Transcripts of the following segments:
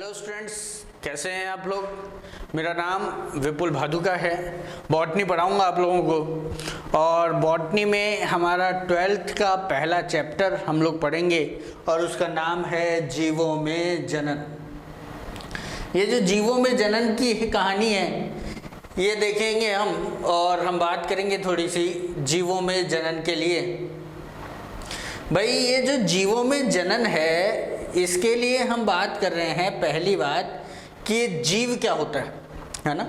Hello students, कैसे हैं आप लोग। मेरा नाम विपुल भादुका है। बॉटनी पढ़ाऊंगा आप लोगों को और बॉटनी में हमारा 12th का पहला चैप्टर हम लोग पढ़ेंगे और उसका नाम है जीवों में जनन। ये जो जीवों में जनन की कहानी है ये देखेंगे हम और हम बात करेंगे थोड़ी सी जीवों में जनन के लिए। भाई ये जो जीवों में जनन है इसके लिए हम बात कर रहे हैं। पहली बात कि जीव क्या होता है ना,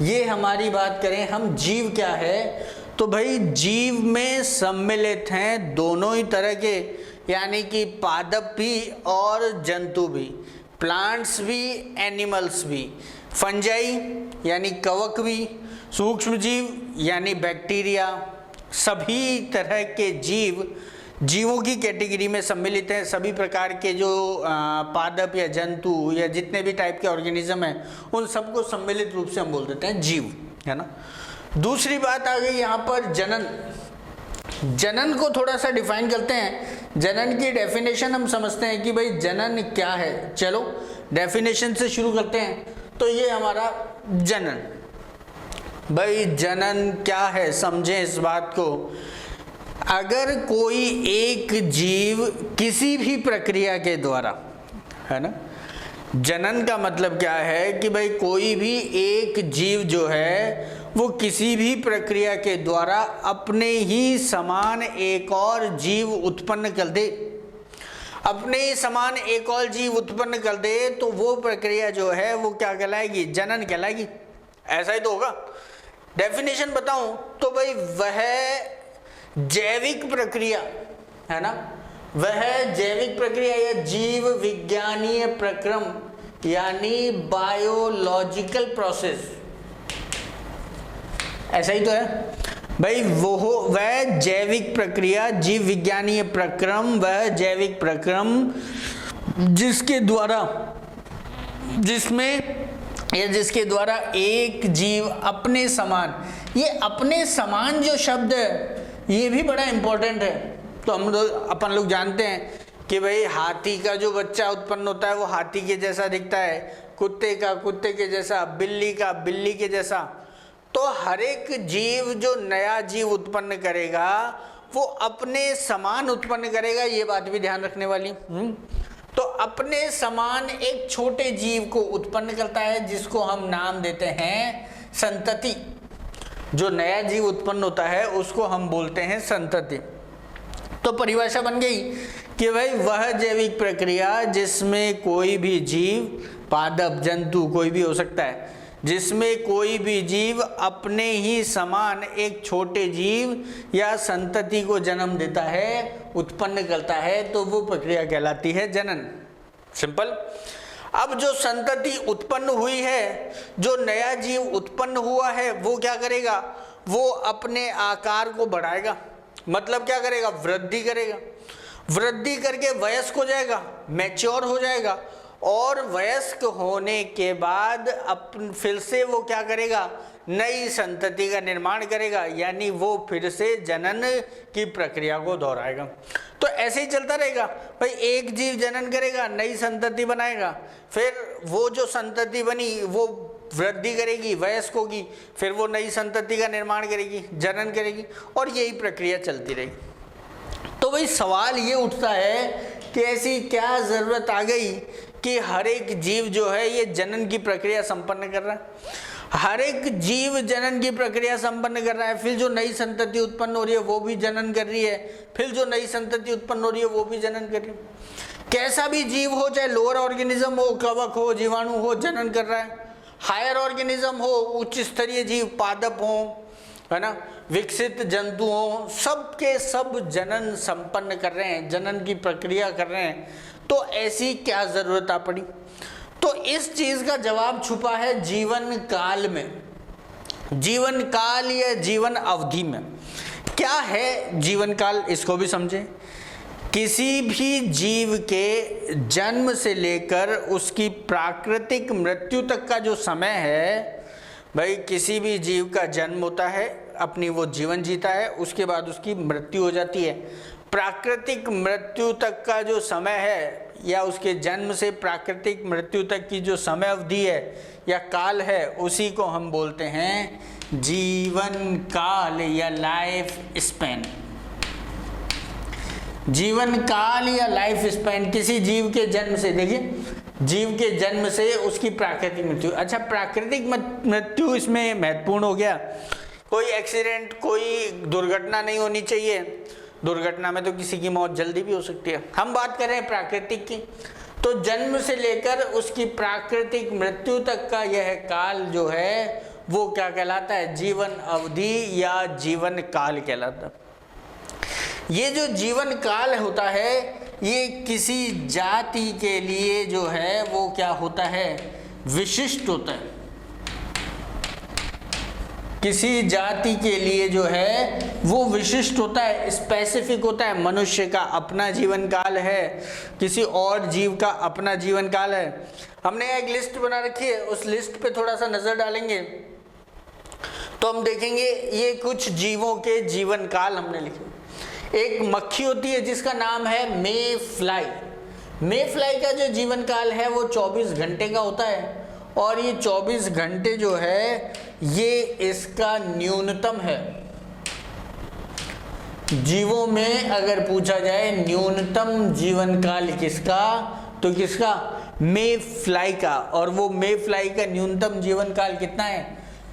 ये हमारी बात करें हम जीव क्या है। तो भाई जीव में सम्मिलित हैं दोनों ही तरह के, यानी कि पादप भी और जंतु भी, प्लांट्स भी एनिमल्स भी, फंजाई यानी कवक भी, सूक्ष्म जीव यानी बैक्टीरिया, सभी तरह के जीव जीवों की कैटेगरी में सम्मिलित हैं। सभी प्रकार के जो पादप या जंतु या जितने भी टाइप के ऑर्गेनिज्म हैं उन सबको सम्मिलित रूप से हम बोल देते हैं जीव, है ना। दूसरी बात आ गई यहाँ पर जनन। जनन को थोड़ा सा डिफाइन करते हैं। जनन की डेफिनेशन हम समझते हैं कि भाई जनन क्या है। चलो डेफिनेशन से शुरू करते हैं। तो ये हमारा जनन, भाई जनन क्या है समझें इस बात को। अगर कोई एक जीव किसी भी प्रक्रिया के द्वारा, है ना, जनन का मतलब क्या है कि भाई कोई भी एक जीव जो है वो किसी भी प्रक्रिया के द्वारा अपने ही समान एक और जीव उत्पन्न कर दे, अपने ही समान एक और जीव उत्पन्न कर दे, तो वो प्रक्रिया जो है वो क्या कहलाएगी, जनन कहलाएगी। ऐसा ही तो होगा। डेफिनेशन बताऊं तो भाई वह जैविक प्रक्रिया, है ना, वह जैविक प्रक्रिया या जीव विज्ञानीय प्रक्रम यानी बायोलॉजिकल प्रोसेस, ऐसा ही तो है भाई। वह जैविक प्रक्रिया, जीव विज्ञानीय प्रक्रम, वह जैविक प्रक्रम जिसके द्वारा, जिसके द्वारा एक जीव अपने समान, ये अपने समान जो शब्द है ये भी बड़ा इंपॉर्टेंट है। तो अपन लोग जानते हैं कि भाई हाथी का जो बच्चा उत्पन्न होता है वो हाथी के जैसा दिखता है, कुत्ते का कुत्ते के जैसा, बिल्ली का बिल्ली के जैसा। तो हर एक जीव जो नया जीव उत्पन्न करेगा वो अपने समान उत्पन्न करेगा, ये बात भी ध्यान रखने वाली। तो अपने समान एक छोटे जीव को उत्पन्न करता है जिसको हम नाम देते हैं संतति। जो नया जीव उत्पन्न होता है उसको हम बोलते हैं संतति। तो परिभाषा बन गई कि भाई वह जैविक प्रक्रिया जिसमें कोई भी जीव, पादप जंतु कोई भी हो सकता है, जिसमें कोई भी जीव अपने ही समान एक छोटे जीव या संतति को जन्म देता है, उत्पन्न करता है, तो वो प्रक्रिया कहलाती है जनन। सिंपल। अब जो संतति उत्पन्न हुई है, जो नया जीव उत्पन्न हुआ है, वो क्या करेगा, वो अपने आकार को बढ़ाएगा। मतलब क्या करेगा, वृद्धि करेगा। वृद्धि करके वयस्क हो जाएगा, मैच्योर हो जाएगा और वयस्क होने के बाद फिर से वो क्या करेगा, नई संतति का निर्माण करेगा, यानी वो फिर से जनन की प्रक्रिया को दोहराएगा। तो ऐसे ही चलता रहेगा भाई। एक जीव जनन करेगा, नई संतति बनाएगा, फिर वो जो संतति बनी वो वृद्धि करेगी, वयस्क होगी, फिर वो नई संतति का निर्माण करेगी, जनन करेगी, और यही प्रक्रिया चलती रहेगी। तो भाई सवाल ये उठता है कि ऐसी क्या ज़रूरत आ गई कि हर एक जीव जो है ये जनन की प्रक्रिया संपन्न कर रहा है। हर एक जीव जनन की प्रक्रिया संपन्न कर रहा है, फिर जो नई संतति उत्पन्न हो रही है वो भी जनन कर रही है, फिर जो नई संतति उत्पन्न हो रही है वो भी जनन कर रही है। कैसा भी जीव हो, चाहे लोअर ऑर्गेनिज्म हो, कवक हो, जीवाणु हो, जनन कर रहा है। हायर ऑर्गेनिज्म हो, उच्च स्तरीय जीव, पादप हो, है ना, विकसित जंतु हो, सब के सब जनन संपन्न कर रहे हैं, जनन की प्रक्रिया कर रहे हैं। तो ऐसी क्या जरूरत आ पड़ी। तो इस चीज का जवाब छुपा है जीवन काल में। जीवन काल या जीवन अवधि में क्या है जीवन काल, इसको भी समझें। किसी भी जीव के जन्म से लेकर उसकी प्राकृतिक मृत्यु तक का जो समय है, भाई किसी भी जीव का जन्म होता है, अपनी वो जीवन जीता है, उसके बाद उसकी मृत्यु हो जाती है। प्राकृतिक मृत्यु तक का जो समय है, या उसके जन्म से प्राकृतिक मृत्यु तक की जो समय अवधि है या काल है, उसी को हम बोलते हैं जीवन काल या लाइफ स्पैन। जीवन काल या लाइफ स्पैन किसी जीव के जन्म से, देखिए जीव के जन्म से उसकी प्राकृतिक मृत्यु। अच्छा, प्राकृतिक मृत्यु इसमें महत्वपूर्ण हो गया। कोई एक्सीडेंट, कोई दुर्घटना नहीं होनी चाहिए। दुर्घटना में तो किसी की मौत जल्दी भी हो सकती है। हम बात कर रहे हैं प्राकृतिक की, तो जन्म से लेकर उसकी प्राकृतिक मृत्यु तक का यह काल जो है वो क्या कहलाता है? जीवन अवधि या जीवन काल कहलाता है। ये जो जीवन काल होता है, ये किसी जाति के लिए जो है वो क्या होता है? विशिष्ट होता है। किसी जाति के लिए जो है वो विशिष्ट होता है, स्पेसिफिक होता है। मनुष्य का अपना जीवन काल है, किसी और जीव का अपना जीवन काल है। हमने एक लिस्ट बना रखी है, उस लिस्ट पे थोड़ा सा नजर डालेंगे तो हम देखेंगे ये कुछ जीवों के जीवन काल हमने लिखे। एक मक्खी होती है जिसका नाम है मे फ्लाई। मे फ्लाई का जो जीवन काल है वो 24 घंटे का होता है, और ये 24 घंटे जो है ये इसका न्यूनतम है। जीवों में अगर पूछा जाए न्यूनतम जीवन काल किसका, तो किसका? मे फ्लाई का। और वो मे फ्लाई का न्यूनतम जीवन काल कितना है?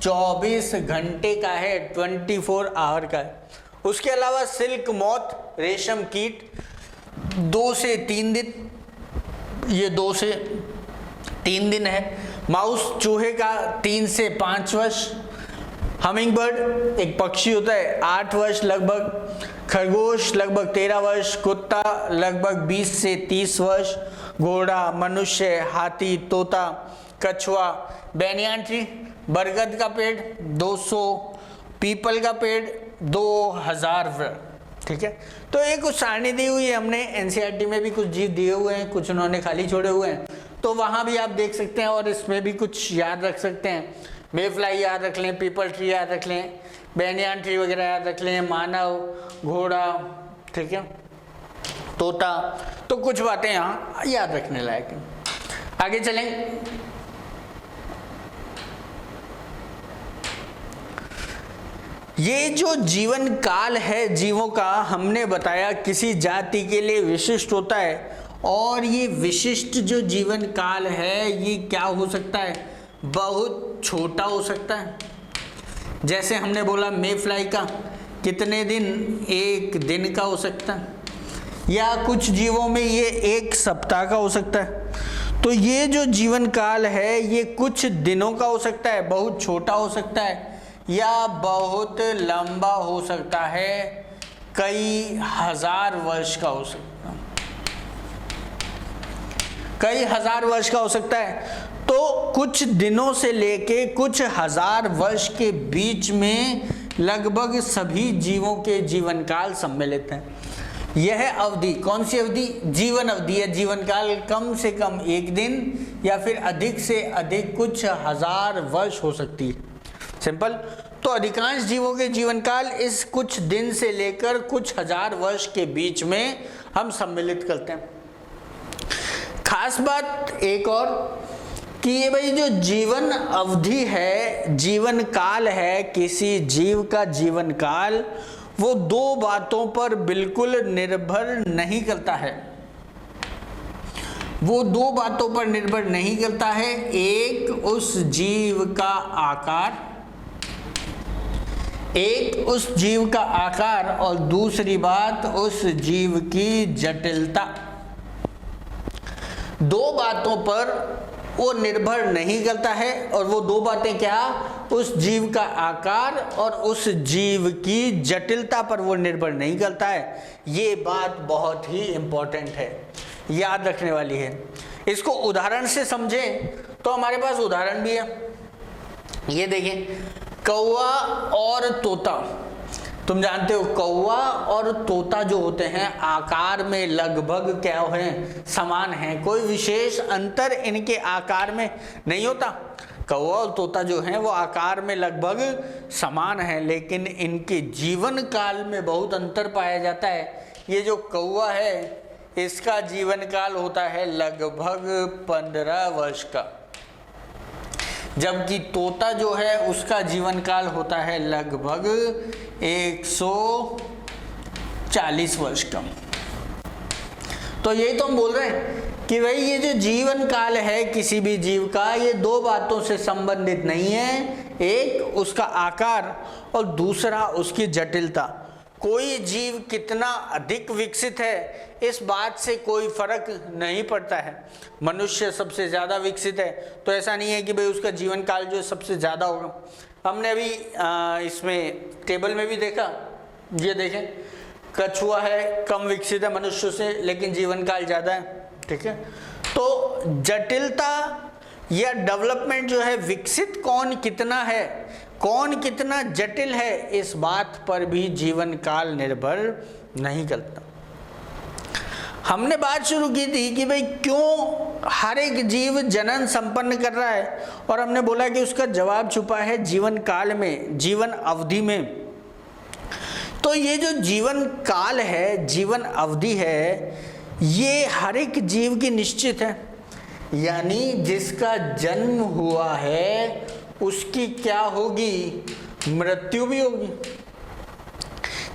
24 घंटे का है, 24 आवर का है। उसके अलावा सिल्क मौत, रेशम कीट 2 से 3 दिन, ये 2 से 3 दिन है। माउस चूहे का 3 से 5 वर्ष। हमिंग बर्ड एक पक्षी होता है 8 वर्ष लगभग। खरगोश लगभग 13 वर्ष। कुत्ता लगभग 20 से 30 वर्ष। घोड़ा, मनुष्य, हाथी, तोता, कछुआ, बैनियान ट्री बरगद का पेड़ 200, पीपल का पेड़ 2000 वर्ष। ठीक है, तो ये कुछ सारणी दी हुई है हमने। एनसीईआरटी में भी कुछ जीव दिए हुए हैं, कुछ उन्होंने खाली छोड़े हुए हैं, तो वहाँ भी आप देख सकते हैं और इसमें भी कुछ याद रख सकते हैं। मे फ्लाई याद रख लें, पीपल ट्री याद रख लें, बैनियान ट्री वगैरह याद रख लें, मानव, घोड़ा, ठीक है, तोता, तो कुछ बातें यहाँ याद रखने लायक हैं। आगे चलें। ये जो जीवन काल है जीवों का, हमने बताया किसी जाति के लिए विशिष्ट होता है, और ये विशिष्ट जो जीवन काल है ये क्या हो सकता है? बहुत छोटा हो सकता है। जैसे हमने बोला मे फ्लाई का कितने दिन? 1 दिन का हो सकता है, या कुछ जीवों में ये 1 सप्ताह का हो सकता है। तो ये जो जीवन काल है ये कुछ दिनों का हो सकता है, बहुत छोटा हो सकता है, या बहुत लंबा हो सकता है, कई हजार वर्ष का हो सकता है, कई हजार वर्ष का हो सकता है। तो कुछ दिनों से लेके कुछ हजार वर्ष के बीच में लगभग सभी जीवों के जीवन काल सम्मिलित हैं। यह अवधि कौन सी अवधि? जीवन अवधि है। जीवन काल कम से कम 1 दिन या फिर अधिक से अधिक कुछ हजार वर्ष हो सकती है। सिंपल। तो अधिकांश जीवों के जीवन काल इस कुछ दिन से लेकर कुछ हजार वर्ष के बीच में हम सम्मिलित करते हैं। खास बात एक और कि ये भाई जो जीवन अवधि है, जीवन काल है, किसी जीव का जीवन काल वो 2 बातों पर बिल्कुल निर्भर नहीं करता है। वो 2 बातों पर निर्भर नहीं करता है। एक उस जीव का आकार, एक उस जीव का आकार, और दूसरी बात उस जीव की जटिलता। 2 बातों पर वो निर्भर नहीं करता है, और वो 2 बातें क्या? उस जीव का आकार और उस जीव की जटिलता पर वो निर्भर नहीं करता है। ये बात बहुत ही इंपॉर्टेंट है, याद रखने वाली है। इसको उदाहरण से समझें तो हमारे पास उदाहरण भी है। ये देखें, कौवा और तोता। तुम जानते हो कौवा और तोता जो होते हैं आकार में लगभग क्या हैं? समान हैं। कोई विशेष अंतर इनके आकार में नहीं होता। कौवा और तोता जो हैं वो आकार में लगभग समान हैं, लेकिन इनके जीवन काल में बहुत अंतर पाया जाता है। ये जो कौवा है इसका जीवन काल होता है लगभग 15 वर्ष का, जबकि तोता जो है उसका जीवन काल होता है लगभग 140 वर्ष का। तो यही तो हम बोल रहे हैं कि भाई ये जो जीवन काल है किसी भी जीव का, ये दो बातों से संबंधित नहीं है, एक उसका आकार और दूसरा उसकी जटिलता। कोई जीव कितना अधिक विकसित है इस बात से कोई फर्क नहीं पड़ता है। मनुष्य सबसे ज़्यादा विकसित है तो ऐसा नहीं है कि भाई उसका जीवन काल जो है सबसे ज़्यादा होगा। हमने अभी इसमें टेबल में भी देखा, ये देखें कछुआ है कम विकसित है मनुष्य से लेकिन जीवन काल ज़्यादा है, ठीक है। तो जटिलता या डेवलपमेंट जो है, विकसित कौन कितना है, कौन कितना जटिल है, इस बात पर भी जीवन काल निर्भर नहीं करता। हमने बात शुरू की थी कि भाई क्यों हर एक जीव जनन संपन्न कर रहा है, और हमने बोला कि उसका जवाब छुपा है जीवन काल में, जीवन अवधि में। तो ये जो जीवन काल है, जीवन अवधि है, ये हर एक जीव की निश्चित है, यानी जिसका जन्म हुआ है उसकी क्या होगी, मृत्यु भी होगी।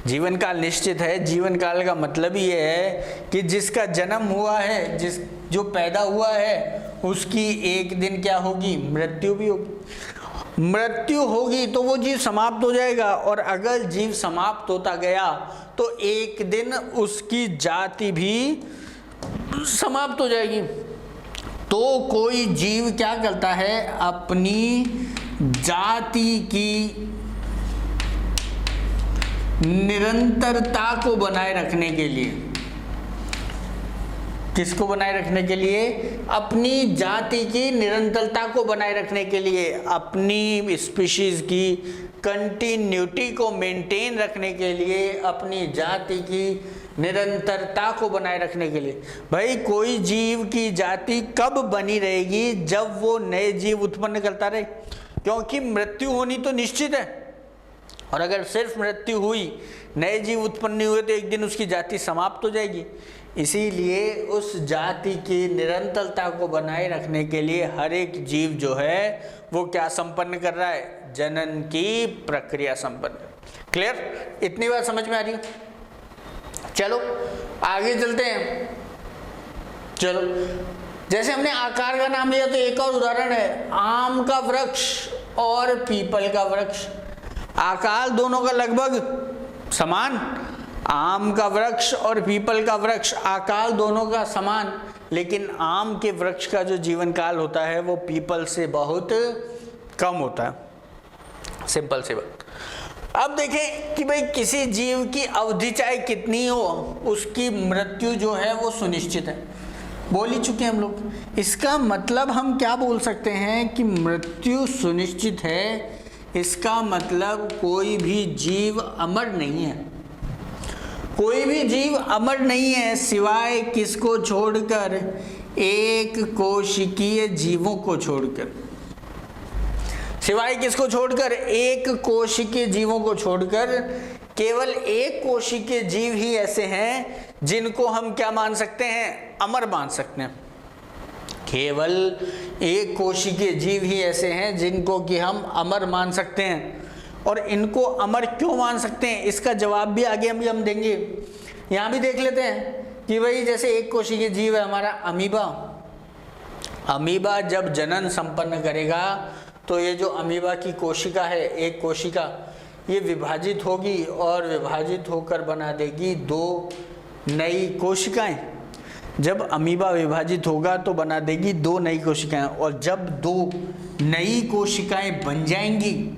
जीवन काल निश्चित है, जीवन काल का मतलब ये है कि जिसका जन्म हुआ है, जो पैदा हुआ है उसकी एक दिन क्या होगी, मृत्यु भी होगी। मृत्यु होगी तो वो जीव समाप्त हो जाएगा, और अगर जीव समाप्त होता गया तो एक दिन उसकी जाति भी समाप्त हो जाएगी। तो कोई जीव क्या करता है, अपनी जाति की निरंतरता को बनाए रखने के लिए, किसको बनाए रखने के लिए, अपनी जाति की निरंतरता को बनाए रखने के लिए, अपनी स्पीशीज की कंटिन्यूटी को मेंटेन रखने के लिए, अपनी जाति की निरंतरता को बनाए रखने के लिए। भाई कोई जीव की जाति कब बनी रहेगी, जब वो नए जीव उत्पन्न करता रहे, क्योंकि मृत्यु होनी तो निश्चित है, और अगर सिर्फ मृत्यु हुई, नए जीव उत्पन्न नहीं हुए, तो एक दिन उसकी जाति समाप्त हो जाएगी। इसीलिए उस जाति की निरंतरता को बनाए रखने के लिए हर एक जीव जो है वो क्या संपन्न कर रहा है, जनन की प्रक्रिया संपन्न। क्लियर, इतनी बात समझ में आ रही है? चलो आगे चलते हैं। चलो, जैसे हमने आकार का नाम लिया तो एक और उदाहरण है आम का वृक्ष और पीपल का वृक्ष। आकार दोनों का लगभग समान, आम का वृक्ष और पीपल का वृक्ष आकार दोनों का समान, लेकिन आम के वृक्ष का जो जीवन काल होता है वो पीपल से बहुत कम होता है। सिंपल सी बात। अब देखें कि भाई किसी जीव की अवधि चाहे कितनी हो, उसकी मृत्यु जो है वो सुनिश्चित है। बोल ही चुके हैं हम लोग। इसका मतलब हम क्या बोल सकते हैं कि मृत्यु सुनिश्चित है, इसका मतलब कोई भी जीव अमर नहीं है। कोई भी जीव अमर नहीं है सिवाय किसको छोड़कर, एक कोशिकीय जीवों को छोड़कर। सिवाय किसको छोड़कर, एक कोशिकीय जीवों को छोड़कर केवल एक कोशिकीय जीव ही ऐसे हैं जिनको हम क्या मान सकते हैं, अमर मान सकते हैं। केवल एक कोशिकीय जीव ही ऐसे हैं जिनको कि हम अमर मान सकते हैं। और इनको अमर क्यों मान सकते हैं, इसका जवाब भी आगे हम देंगे। यहाँ भी देख लेते हैं कि भाई जैसे एक कोशिकीय जीव है हमारा अमीबा। अमीबा जब जनन संपन्न करेगा तो ये जो अमीबा की कोशिका है, एक कोशिका, ये विभाजित होगी और विभाजित होकर बना देगी दो नई कोशिकाएं। जब अमीबा विभाजित होगा तो बना देगी दो नई कोशिकाएं, और जब दो नई कोशिकाएं बन जाएंगी,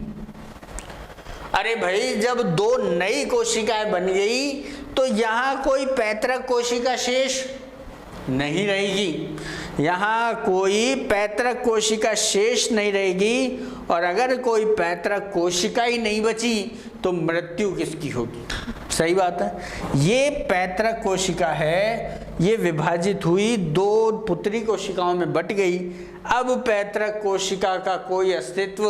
अरे भाई जब दो नई कोशिकाएं बन गई तो यहाँ कोई पैतृक कोशिका शेष नहीं रहेगी। यहाँ कोई पैतृक कोशिका शेष नहीं रहेगी, और अगर कोई पैतृक कोशिका ही नहीं बची तो मृत्यु किसकी होगी। सही बात है। ये पैतृक कोशिका है, ये विभाजित हुई, दो पुत्री कोशिकाओं में बट गई। अब पैतृक कोशिका का कोई अस्तित्व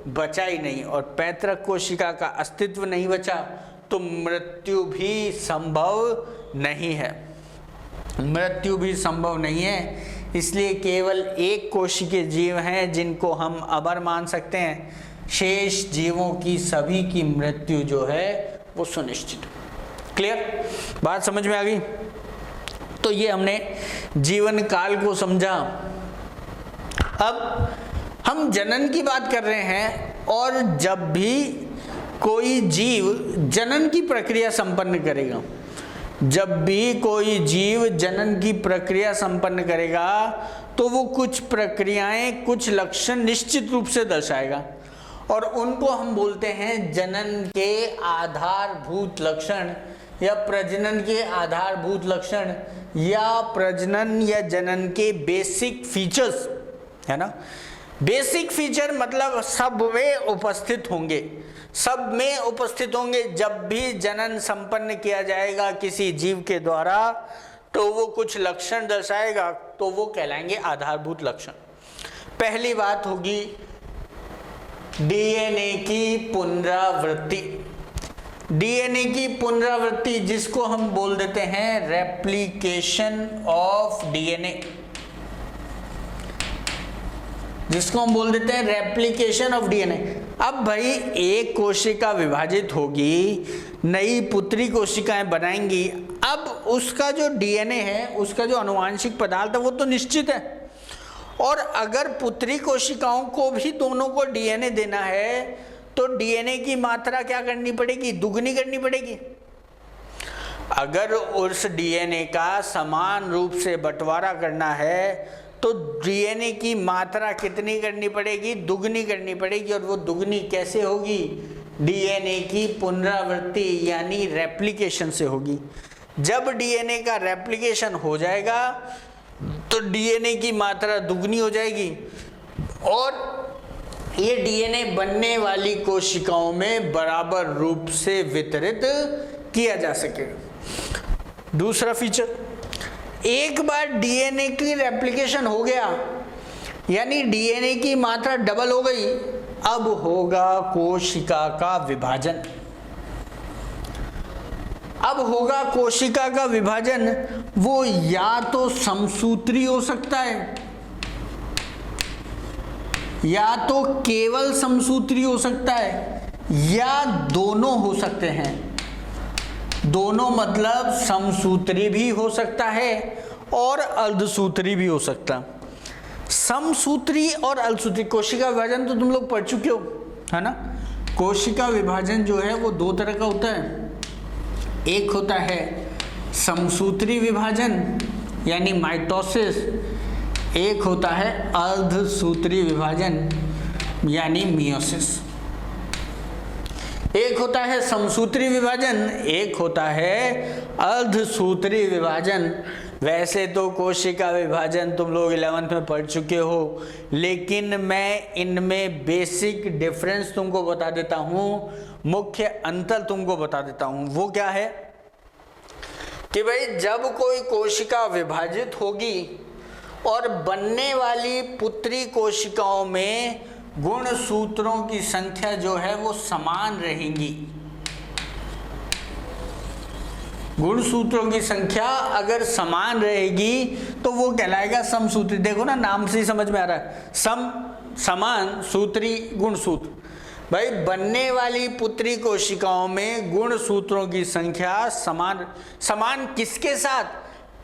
बचा ही नहीं, और पैतृक कोशिका का अस्तित्व नहीं बचा तो मृत्यु भी संभव नहीं है, मृत्यु भी संभव नहीं है। इसलिए केवल एक कोशिकीय जीव हैं जिनको हम अमर मान सकते हैं, शेष जीवों की सभी की मृत्यु जो है वो सुनिश्चित। क्लियर, बात समझ में आ गई? तो ये हमने जीवन काल को समझा। अब हम जनन की बात कर रहे हैं, और जब भी कोई जीव जनन की प्रक्रिया संपन्न करेगा, जब भी कोई जीव जनन की प्रक्रिया संपन्न करेगा तो वो कुछ प्रक्रियाएं, कुछ लक्षण निश्चित रूप से दर्शाएगा, और उनको हम बोलते हैं जनन के आधारभूत लक्षण, या प्रजनन के आधारभूत लक्षण, या प्रजनन या जनन के बेसिक फीचर्स, है ना। बेसिक फीचर मतलब सब में उपस्थित होंगे, सब में उपस्थित होंगे। जब भी जनन संपन्न किया जाएगा किसी जीव के द्वारा तो वो कुछ लक्षण दर्शाएगा, तो वो कहलाएंगे आधारभूत लक्षण। पहली बात होगी डीएनए की पुनरावृत्ति। डीएनए की पुनरावृत्ति जिसको हम बोल देते हैं रेप्लिकेशन ऑफ डीएनए, जिसको हम बोल देते हैं रेप्लिकेशन ऑफ डीएनए। अब भाई एक कोशिका विभाजित होगी, नई पुत्री कोशिकाएं बनाएंगी, अब उसका जो डीएनए है, उसका जो आनुवांशिक पदार्थ है वो तो निश्चित है, और अगर पुत्री कोशिकाओं को भी दोनों को डीएनए देना है तो डीएनए की मात्रा क्या करनी पड़ेगी? दुगनी करनी पड़ेगी। अगर उस डीएनए का समान रूप से बंटवारा करना है तो डीएनए की मात्रा कितनी करनी पड़ेगी? दुगनी करनी पड़ेगी। और वो दुगनी कैसे होगी? डीएनए की पुनरावृत्ति यानी रेप्लिकेशन से होगी। जब डीएनए का रेप्लिकेशन हो जाएगा तो डीएनए की मात्रा दुगनी हो जाएगी, और ये डीएनए बनने वाली कोशिकाओं में बराबर रूप से वितरित किया जा सकेगा। दूसरा फीचर, एक बार डीएनए की रेप्लिकेशन हो गया यानी डीएनए की मात्रा डबल हो गई, अब होगा कोशिका का विभाजन। अब होगा कोशिका का विभाजन, वो या तो समसूत्री हो सकता है या तो केवल समसूत्री हो सकता है, या दोनों हो सकते हैं। दोनों मतलब समसूत्री भी हो सकता है और अर्धसूत्री भी हो सकता। समसूत्री और अर्धसूत्री कोशिका विभाजन तो तुम लोग पढ़ चुके हो, है ना। कोशिका विभाजन जो है वो दो तरह का होता है। एक होता है समसूत्री विभाजन यानी माइटोसिस, एक होता है अर्धसूत्री विभाजन यानी मियोसिस। एक होता है समसूत्री विभाजन, एक होता है अर्धसूत्री विभाजन। वैसे तो कोशिका विभाजन तुम लोग 11th में पढ़ चुके हो, लेकिन मैं इनमें बेसिक डिफरेंस तुमको बता देता हूँ, मुख्य अंतर तुमको बता देता हूँ। वो क्या है कि भाई जब कोई कोशिका विभाजित होगी और बनने वाली पुत्री कोशिकाओं में गुणसूत्रों की संख्या जो है वो समान रहेंगी। गुणसूत्रों की संख्या अगर समान रहेगी तो वो कहलाएगा समसूत्री। देखो ना, नाम से ही समझ में आ रहा है, समान सूत्री गुणसूत्र। भाई बनने वाली पुत्री कोशिकाओं में गुणसूत्रों की संख्या समान किसके साथ?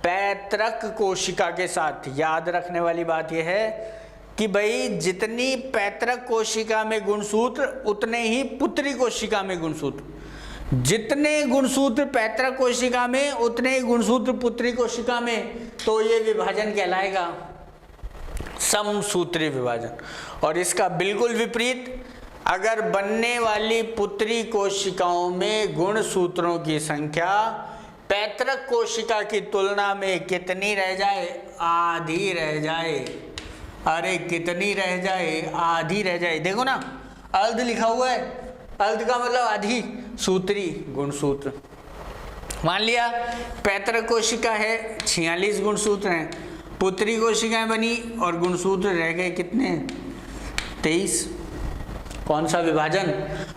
पैतृक कोशिका के साथ। याद रखने वाली बात यह है कि भाई जितनी पैतृक कोशिका में गुणसूत्र उतने ही पुत्री कोशिका में गुणसूत्र, जितने गुणसूत्र पैतृक कोशिका में उतने ही गुणसूत्र पुत्री कोशिका में, तो ये विभाजन कहलाएगा समसूत्री विभाजन। और इसका बिल्कुल विपरीत, अगर बनने वाली पुत्री कोशिकाओं में गुणसूत्रों की संख्या पैतृक कोशिका की तुलना में कितनी रह जाए? आधी रह जाए। अरे कितनी रह जाए? आधी रह जाए। देखो ना, अर्ध लिखा हुआ है, अर्ध का मतलब आधी, सूत्री गुणसूत्र। मान लिया पैतृक कोशिका है, 46 गुणसूत्र हैं, पुत्री कोशिकाएं बनी और गुणसूत्र रह गए कितने? 23। कौन सा विभाजन?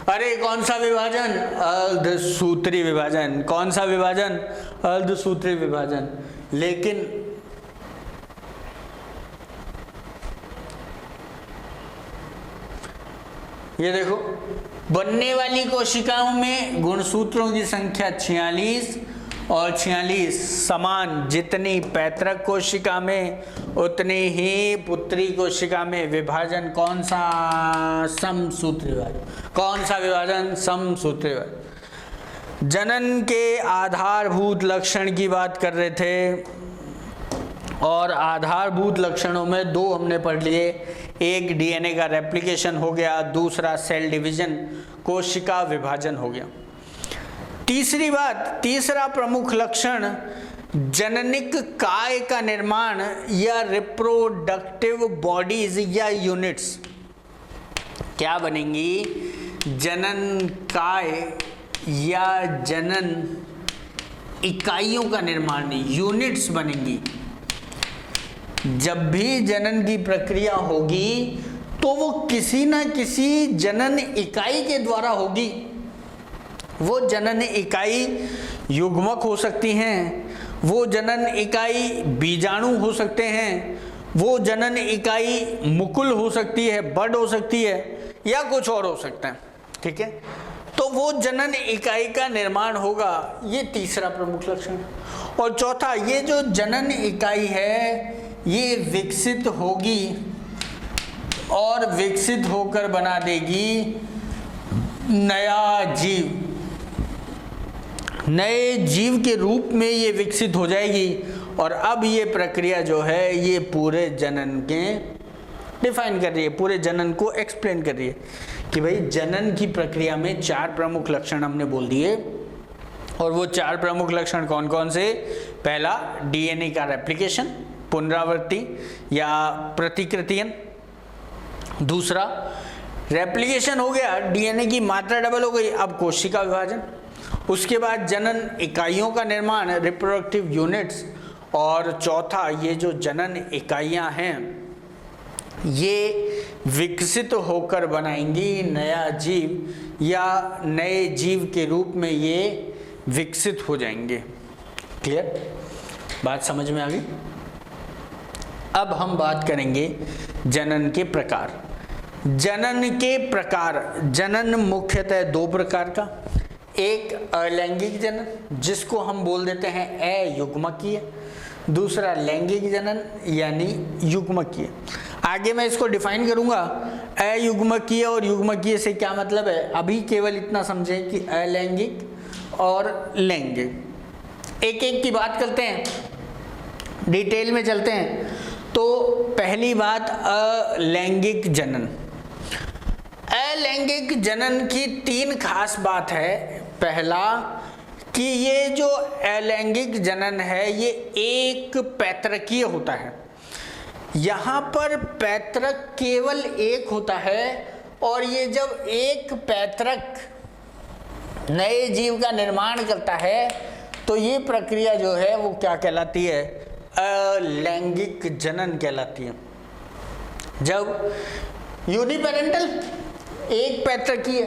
अरे कौन सा विभाजन? अर्धसूत्री विभाजन। कौन सा विभाजन? अर्धसूत्री विभाजन। लेकिन ये देखो, बनने वाली कोशिकाओं में गुणसूत्रों की संख्या 46 और 46 समान, जितनी पैतृक कोशिका में उतनी ही पुत्री कोशिका में। विभाजन कौन सा? समसूत्री विभाजन। कौन सा विभाजन? समसूत्री विभाजन। जनन के आधारभूत लक्षण की बात कर रहे थे, और आधारभूत लक्षणों में दो हमने पढ़ लिए। एक डीएनए का रेप्लिकेशन हो गया, दूसरा सेल डिवीजन, कोशिका विभाजन हो गया। तीसरी बात, तीसरा प्रमुख लक्षण जननिक काय का निर्माण या रिप्रोडक्टिव बॉडीज या यूनिट्स। क्या बनेंगी? जनन काय या जनन इकाइयों का निर्माण, यूनिट्स बनेंगी। जब भी जनन की प्रक्रिया होगी तो वो किसी न किसी जनन इकाई के द्वारा होगी। वो जनन इकाई युग्मक हो सकती हैं, वो जनन इकाई बीजाणु हो सकते हैं, वो जनन इकाई मुकुल हो सकती है, बड हो सकती है, या कुछ और हो सकता है। ठीक है, तो वो जनन इकाई का निर्माण होगा, ये तीसरा प्रमुख लक्षण। और चौथा, ये जो जनन इकाई है ये विकसित होगी और विकसित होकर बना देगी नया जीव। नए जीव के रूप में ये विकसित हो जाएगी। और अब ये प्रक्रिया जो है ये पूरे जनन के डिफाइन कर रही है, पूरे जनन को एक्सप्लेन कर रही है कि भाई जनन की प्रक्रिया में चार प्रमुख लक्षण हमने बोल दिए। और वो चार प्रमुख लक्षण कौन कौन से? पहला, डीएनए का रेप्लिकेशन, पुनरावृत्ति या प्रतिकृतियन। दूसरा, रेप्लिकेशन हो गया, डीएनए की मात्रा डबल हो गई, अब कोशिका विभाजन। उसके बाद जनन इकाइयों का निर्माण, रिप्रोडक्टिव यूनिट्स। और चौथा, ये जो जनन इकाइयां हैं ये विकसित होकर बनाएंगी नया जीव, या नए जीव के रूप में ये विकसित हो जाएंगे। क्लियर? बात समझ में आ गई? अब हम बात करेंगे जनन के प्रकार। जनन के प्रकार, जनन मुख्यतः दो प्रकार का। एक अलैंगिक जनन, जिसको हम बोल देते हैं अयुग्मकीय। दूसरा लैंगिक जनन यानी युग्मकीय। आगे मैं इसको डिफाइन करूंगा, अयुग्मकीय और युग्मकीय से क्या मतलब है। अभी केवल इतना समझें कि अलैंगिक और लैंगिक। एक एक की बात करते हैं, डिटेल में चलते हैं। तो पहली बात, अलैंगिक जनन। अलैंगिक जनन की तीन खास बात है। पहला कि ये जो अलैंगिक जनन है ये एक पैतृकीय होता है। यहाँ पर पैतृक केवल एक होता है, और ये जब एक पैतृक नए जीव का निर्माण करता है तो ये प्रक्रिया जो है वो क्या कहलाती है? अलैंगिक जनन कहलाती है। जब यूनिपेरेंटल एक पैतृकीय,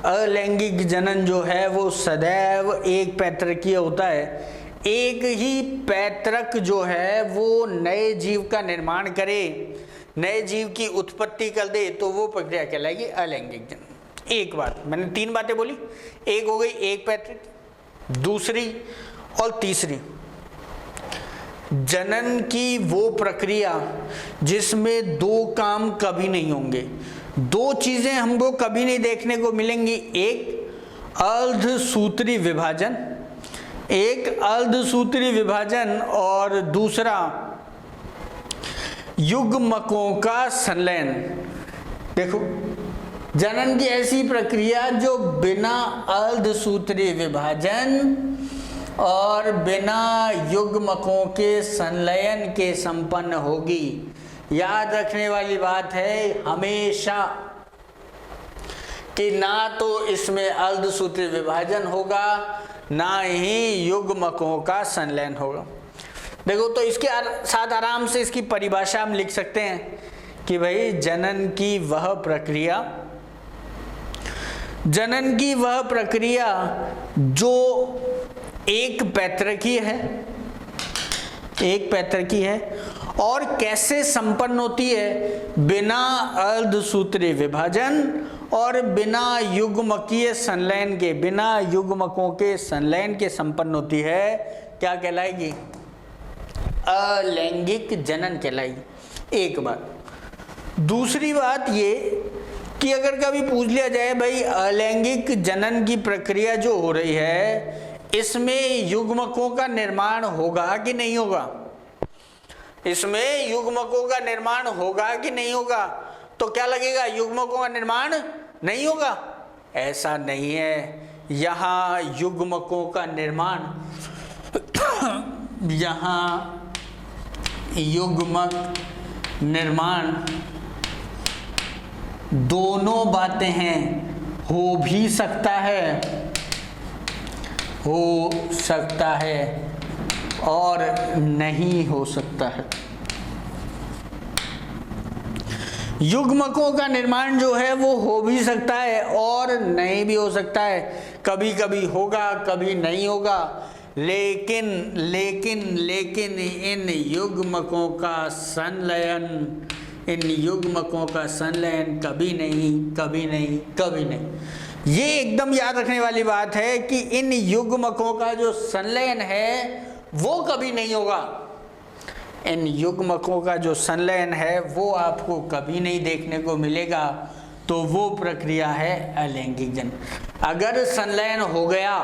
अलैंगिक जनन जो है वो सदैव एक पैतृकीय होता है। एक ही पैतृक जो है वो नए जीव का निर्माण करे, नए जीव की उत्पत्ति कर दे, तो वो प्रक्रिया कहलाएगी अलैंगिक जनन। एक बात, मैंने तीन बातें बोली। एक हो गई एक पैतृक, दूसरी और तीसरी, जनन की वो प्रक्रिया जिसमें दो काम कभी नहीं होंगे। दो चीजें हमको कभी नहीं देखने को मिलेंगी। एक अर्धसूत्री विभाजन, एक अर्धसूत्री विभाजन, और दूसरा युग्मकों का संलयन। देखो, जनन की ऐसी प्रक्रिया जो बिना अर्धसूत्री विभाजन और बिना युग्मकों के संलयन के संपन्न होगी। याद रखने वाली बात है हमेशा कि ना तो इसमें अर्धसूत्री विभाजन होगा, ना ही युग्मकों का संलयन होगा। देखो, तो इसके साथ आराम से इसकी परिभाषा हम लिख सकते हैं कि भाई जनन की वह प्रक्रिया जनन की वह प्रक्रिया जो एक पैतृकीय है, एक पैतृकीय है और कैसे संपन्न होती है, बिना अर्धसूत्रीय विभाजन और बिना युग्मकीय संलयन के, बिना युग्मकों के संलयन के संपन्न होती है। क्या कहलाएगी? अलैंगिक जनन कहलाएगी। एक बात। दूसरी बात ये कि अगर कभी पूछ लिया जाए भाई अलैंगिक जनन की प्रक्रिया जो हो रही है इसमें युग्मकों का निर्माण होगा कि नहीं होगा, इसमें युग्मकों का निर्माण होगा कि नहीं होगा, तो क्या लगेगा? युग्मकों का निर्माण नहीं होगा। ऐसा नहीं है, यहाँ युग्मकों का निर्माण, यहाँ युग्मक निर्माण दोनों बातें हैं, हो भी सकता है, हो सकता है और नहीं हो सकता है। युग्मकों का निर्माण जो है वो हो भी सकता है और नहीं भी हो सकता है, कभी कभी होगा कभी नहीं होगा, लेकिन लेकिन लेकिन इन युग्मकों का संलयन, इन युग्मकों का संलयन कभी नहीं, कभी नहीं, कभी नहीं। ये एकदम याद रखने वाली बात है कि इन युग्मकों का जो संलयन है वो कभी नहीं होगा। इन युग्मकों का जो संलयन है वो आपको कभी नहीं देखने को मिलेगा, तो वो प्रक्रिया है अलैंगिक जनन। अगर संलयन हो गया,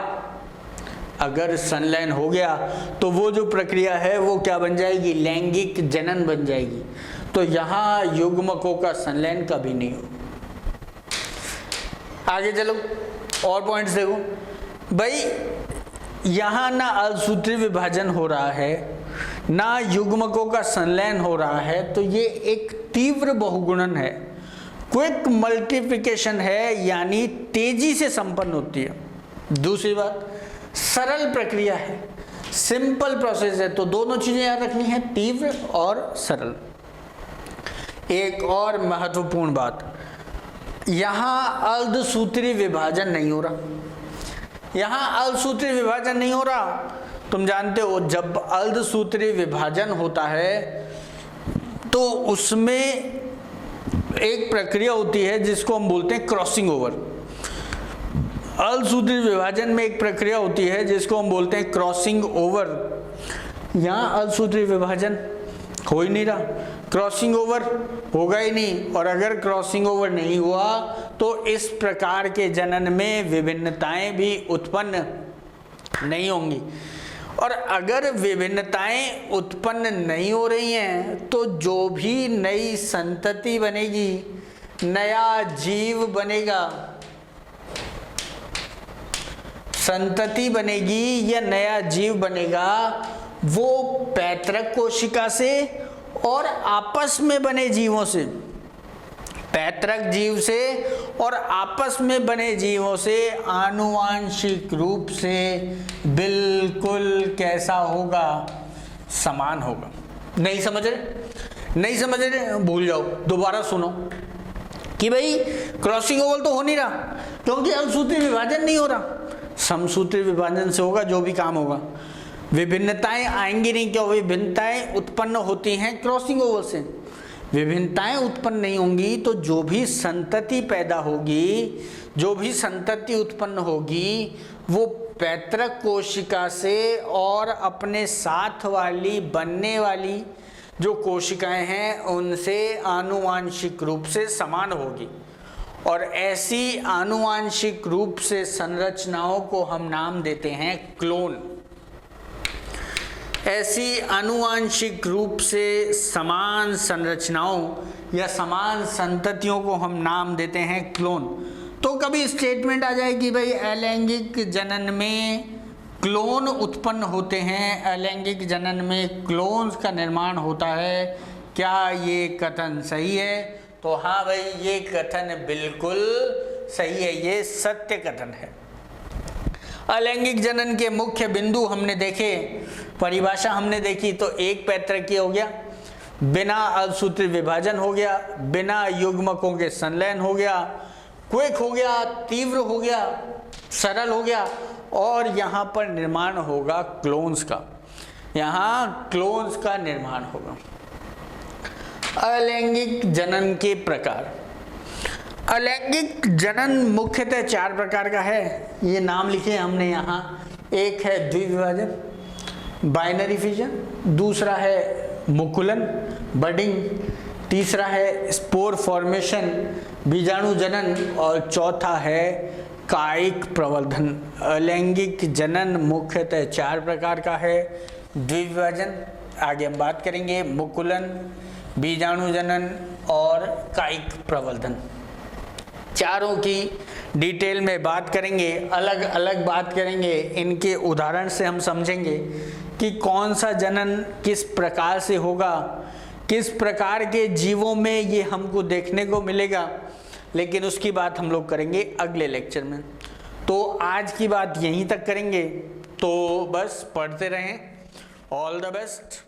अगर संलयन हो गया तो वो जो प्रक्रिया है वो क्या बन जाएगी? लैंगिक जनन बन जाएगी। तो यहाँ युग्मकों का संलयन कभी नहीं हो। आगे चलो और पॉइंट्स देखो भाई, यहाँ ना अलसूत्री विभाजन हो रहा है ना युग्मकों का संलयन हो रहा है, तो ये एक तीव्र बहुगुणन है, क्विक मल्टीप्लिकेशन है, यानी तेजी से संपन्न होती है। दूसरी बात, सरल प्रक्रिया है, सिंपल प्रोसेस है। तो दोनों चीजें याद रखनी है, तीव्र और सरल। एक और महत्वपूर्ण बात, यहाँ अर्धसूत्री विभाजन नहीं हो रहा, यहाँ अर्धसूत्री विभाजन नहीं हो रहा। तुम जानते हो जब अर्धसूत्री विभाजन होता है तो उसमें एक प्रक्रिया होती है जिसको हम बोलते हैं क्रॉसिंग ओवर। अर्धसूत्री विभाजन में एक प्रक्रिया होती है जिसको हम बोलते हैं क्रॉसिंग ओवर। यहाँ अर्धसूत्री विभाजन हो ही नहीं रहा, क्रॉसिंग ओवर होगा ही नहीं, और अगर क्रॉसिंग ओवर नहीं हुआ तो इस प्रकार के जनन में विभिन्नताएं भी उत्पन्न नहीं होंगी। और अगर विभिन्नताएं उत्पन्न नहीं हो रही हैं तो जो भी नई संतति बनेगी, नया जीव बनेगा, संतति बनेगी या नया जीव बनेगा, वो पैतृक कोशिका से और आपस में बने जीवों से, पैतृक जीव से और आपस में बने जीवों से आनुवांशिक रूप से बिल्कुल कैसा होगा? समान होगा। नहीं समझ रहे? नहीं समझ रहे? भूल जाओ, दोबारा सुनो कि भाई क्रॉसिंग ओवर तो हो नहीं रहा क्योंकि अलसूत्री विभाजन नहीं हो रहा, समसूत्री विभाजन से होगा जो भी काम होगा। विभिन्नताएं आएंगी नहीं, क्यों? विभिन्नताएं उत्पन्न होती हैं क्रॉसिंग ओवर से। विभिन्नताएं उत्पन्न नहीं होंगी तो जो भी संतति पैदा होगी, जो भी संतति उत्पन्न होगी, वो पैतृक कोशिका से और अपने साथ वाली बनने वाली जो कोशिकाएं हैं उनसे आनुवांशिक रूप से समान होगी। और ऐसी आनुवांशिक रूप से संरचनाओं को हम नाम देते हैं क्लोन। ऐसी आनुवांशिक रूप से समान संरचनाओं या समान संततियों को हम नाम देते हैं क्लोन। तो कभी स्टेटमेंट आ जाए कि भाई अलैंगिक जनन में क्लोन उत्पन्न होते हैं, अलैंगिक जनन में क्लोन्स का निर्माण होता है, क्या ये कथन सही है? तो हाँ भाई, ये कथन बिल्कुल सही है, ये सत्य कथन है। अलैंगिक जनन के मुख्य बिंदु हमने देखे, परिभाषा हमने देखी, तो एक पैतृकीय हो गया, बिना अलसूत्री विभाजन हो गया, बिना युग्मकों के संलयन हो गया, क्विक हो गया, तीव्र हो गया, सरल हो गया, और यहाँ पर निर्माण होगा क्लोन्स का, यहाँ क्लोन्स का निर्माण होगा। अलैंगिक जनन के प्रकार। अलैंगिक जनन मुख्यतः 4 प्रकार का है, ये नाम लिखे हमने यहाँ। एक है द्विविभाजन, बाइनरी फिजन, दूसरा है मुकुलन, बडिंग, तीसरा है स्पोर फॉर्मेशन, बीजाणु जनन, और चौथा है कायिक प्रवर्धन। अलैंगिक जनन मुख्यतः 4 प्रकार का है। द्विविभाजन आगे हम बात करेंगे, मुकुलन, बीजाणु जनन और कायिक प्रवर्धन, चारों की डिटेल में बात करेंगे, अलग अलग बात करेंगे। इनके उदाहरण से हम समझेंगे कि कौन सा जनन किस प्रकार से होगा, किस प्रकार के जीवों में ये हमको देखने को मिलेगा, लेकिन उसकी बात हम लोग करेंगे अगले लेक्चर में। तो आज की बात यहीं तक करेंगे, तो बस पढ़ते रहें। All the best.